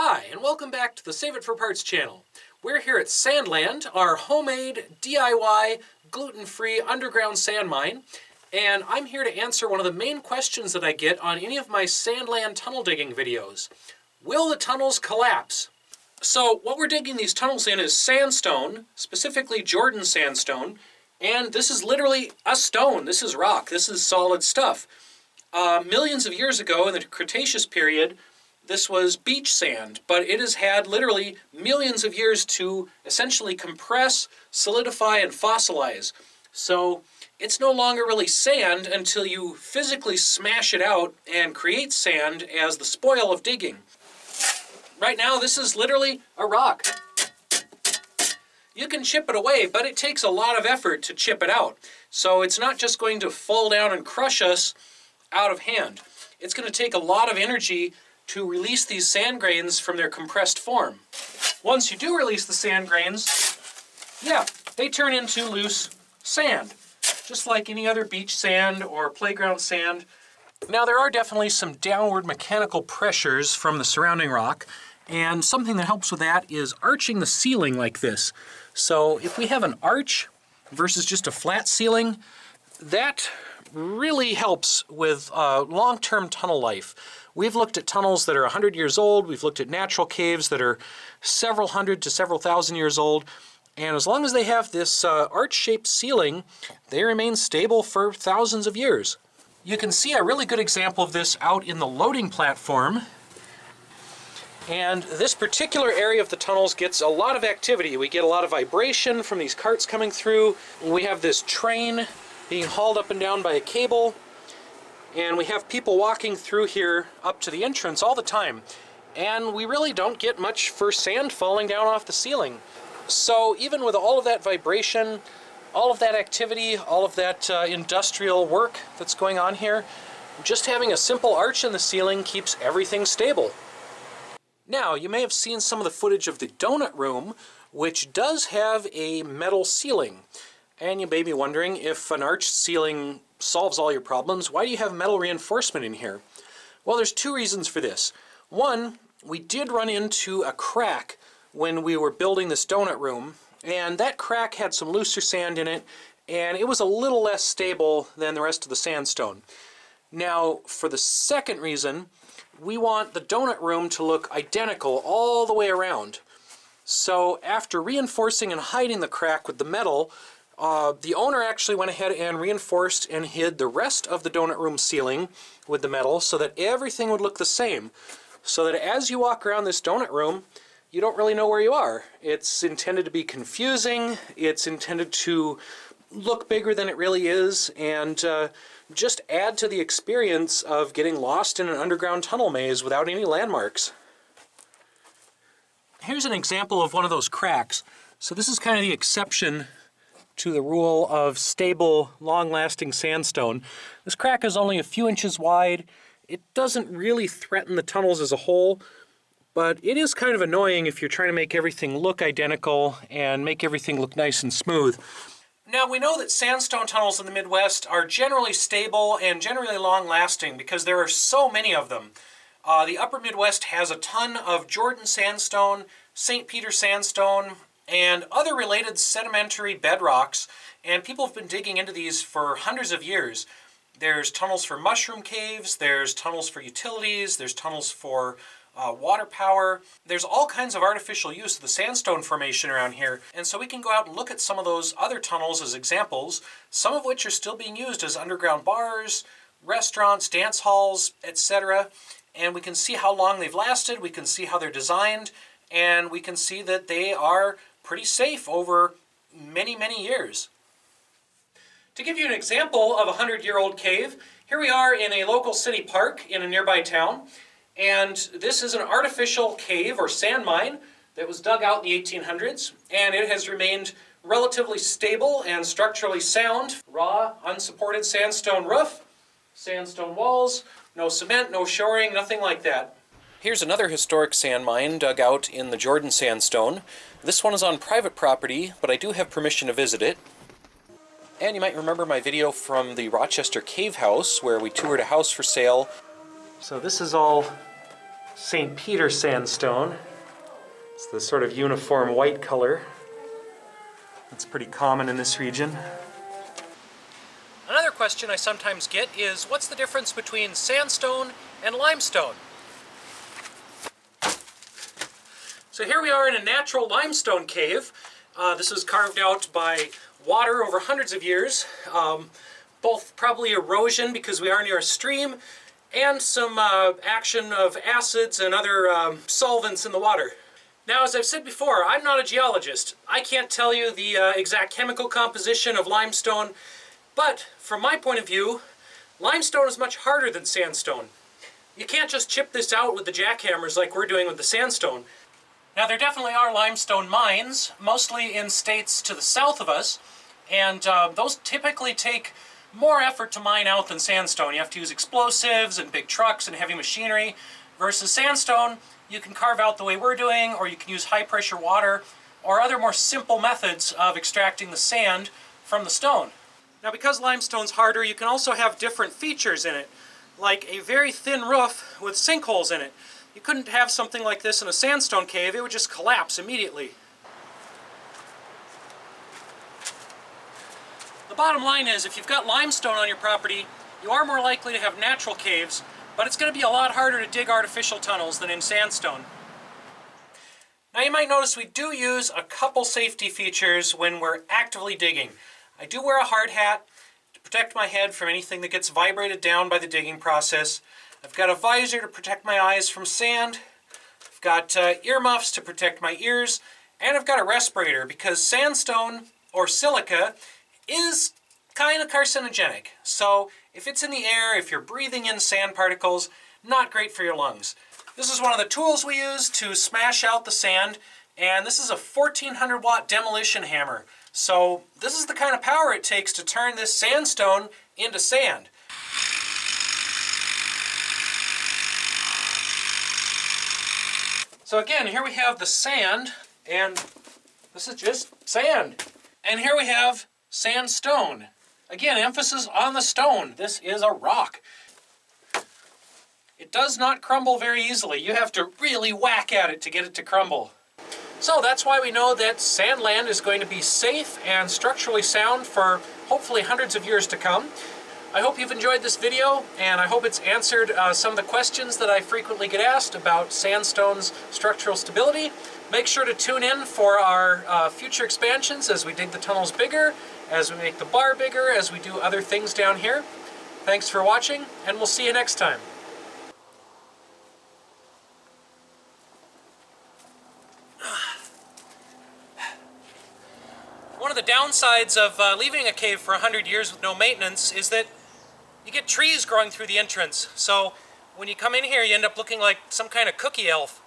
Hi, and welcome back to the Save It for Parts channel. We're here at Sandland, our homemade, DIY, gluten-free underground sand mine, and I'm here to answer one of the main questions that I get on any of my Sandland tunnel digging videos. Will the tunnels collapse? So what we're digging these tunnels in is sandstone, specifically Jordan sandstone, and this is literally a stone. This is rock. This is solid stuff. Millions of years ago in the Cretaceous period, this was beach sand, but it has had literally millions of years to essentially compress, solidify, and fossilize. So it's no longer really sand until you physically smash it out and create sand as the spoil of digging. Right now, this is literally a rock. You can chip it away, but it takes a lot of effort to chip it out. So it's not just going to fall down and crush us out of hand. It's going to take a lot of energy to release these sand grains from their compressed form. Once you do release the sand grains, they turn into loose sand, just like any other beach sand or playground sand. Now, there are definitely some downward mechanical pressures from the surrounding rock, and something that helps with that is arching the ceiling like this. So if we have an arch versus just a flat ceiling, that really helps with long-term tunnel life. We've looked at tunnels that are 100 years old. We've looked at natural caves that are several hundred to several thousand years old. And as long as they have this arch-shaped ceiling, they remain stable for thousands of years. You can see a really good example of this out in the loading platform. And this particular area of the tunnels gets a lot of activity. We get a lot of vibration from these carts coming through. We have this train being hauled up and down by a cable. And we have people walking through here up to the entrance all the time. And we really don't get much for sand falling down off the ceiling. So even with all of that vibration, all of that activity, all of that industrial work that's going on here, just having a simple arch in the ceiling keeps everything stable. Now, you may have seen some of the footage of the donut room, which does have a metal ceiling. And you may be wondering, if an arched ceiling solves all your problems, why do you have metal reinforcement in here? Well, there's two reasons for this. One, we did run into a crack when we were building this donut room, and that crack had some looser sand in it, and it was a little less stable than the rest of the sandstone. Now, for the second reason, we want the donut room to look identical all the way around. So after reinforcing and hiding the crack with the metal, the owner actually went ahead and reinforced and hid the rest of the donut room ceiling with the metal so that everything would look the same. So that as you walk around this donut room, you don't really know where you are. It's intended to be confusing, it's intended to look bigger than it really is, and just add to the experience of getting lost in an underground tunnel maze without any landmarks. Here's an example of one of those cracks. So this is kind of the exception to the rule of stable, long-lasting sandstone. This crack is only a few inches wide. It doesn't really threaten the tunnels as a whole, but it is kind of annoying if you're trying to make everything look identical and make everything look nice and smooth. Now, we know that sandstone tunnels in the Midwest are generally stable and generally long-lasting because there are so many of them. The upper Midwest has a ton of Jordan sandstone, St. Peter sandstone, and other related sedimentary bedrocks, and people have been digging into these for hundreds of years. There's tunnels for mushroom caves, there's tunnels for utilities, there's tunnels for water power. There's all kinds of artificial use of the sandstone formation around here, and so we can go out and look at some of those other tunnels as examples, some of which are still being used as underground bars, restaurants, dance halls, etc. And we can see how long they've lasted, we can see how they're designed, and we can see that they are pretty safe over many, many years. To give you an example of a 100-year-old cave, here we are in a local city park in a nearby town, and this is an artificial cave or sand mine that was dug out in the 1800s, and it has remained relatively stable and structurally sound. Raw, unsupported sandstone roof, sandstone walls, no cement, no shoring, nothing like that. Here's another historic sand mine dug out in the Jordan sandstone. This one is on private property, but I do have permission to visit it. And you might remember my video from the Rochester Cave House, where we toured a house for sale. So this is all St. Peter Sandstone. It's the sort of uniform white color. It's pretty common in this region. Another question I sometimes get is, what's the difference between sandstone and limestone? So here we are in a natural limestone cave. This was carved out by water over hundreds of years, both probably erosion because we are near a stream, and some action of acids and other solvents in the water. Now, as I've said before, I'm not a geologist. I can't tell you the exact chemical composition of limestone, but from my point of view, limestone is much harder than sandstone. You can't just chip this out with the jackhammers like we're doing with the sandstone. Now, there definitely are limestone mines, mostly in states to the south of us, and those typically take more effort to mine out than sandstone. You have to use explosives and big trucks and heavy machinery, versus sandstone, you can carve out the way we're doing, or you can use high pressure water, or other more simple methods of extracting the sand from the stone. Now, because limestone's harder, you can also have different features in it, like a very thin roof with sinkholes in it. You couldn't have something like this in a sandstone cave, it would just collapse immediately. The bottom line is, if you've got limestone on your property, you are more likely to have natural caves, but it's going to be a lot harder to dig artificial tunnels than in sandstone. Now, you might notice we do use a couple safety features when we're actively digging. I do wear a hard hat to protect my head from anything that gets vibrated down by the digging process. I've got a visor to protect my eyes from sand. I've got earmuffs to protect my ears. And I've got a respirator because sandstone, or silica, is kind of carcinogenic. So if it's in the air, if you're breathing in sand particles, not great for your lungs. This is one of the tools we use to smash out the sand, and this is a 1400 watt demolition hammer. So this is the kind of power it takes to turn this sandstone into sand. So again, here we have the sand, and this is just sand. And here we have sandstone. Again, emphasis on the stone. This is a rock. It does not crumble very easily. You have to really whack at it to get it to crumble. So that's why we know that Sandland is going to be safe and structurally sound for hopefully hundreds of years to come. I hope you've enjoyed this video, and I hope it's answered some of the questions that I frequently get asked about sandstone's structural stability. Make sure to tune in for our future expansions as we dig the tunnels bigger, as we make the bar bigger, as we do other things down here. Thanks for watching, and we'll see you next time. One of the downsides of leaving a cave for 100 years with no maintenance is that you get trees growing through the entrance. So when you come in here, you end up looking like some kind of cookie elf.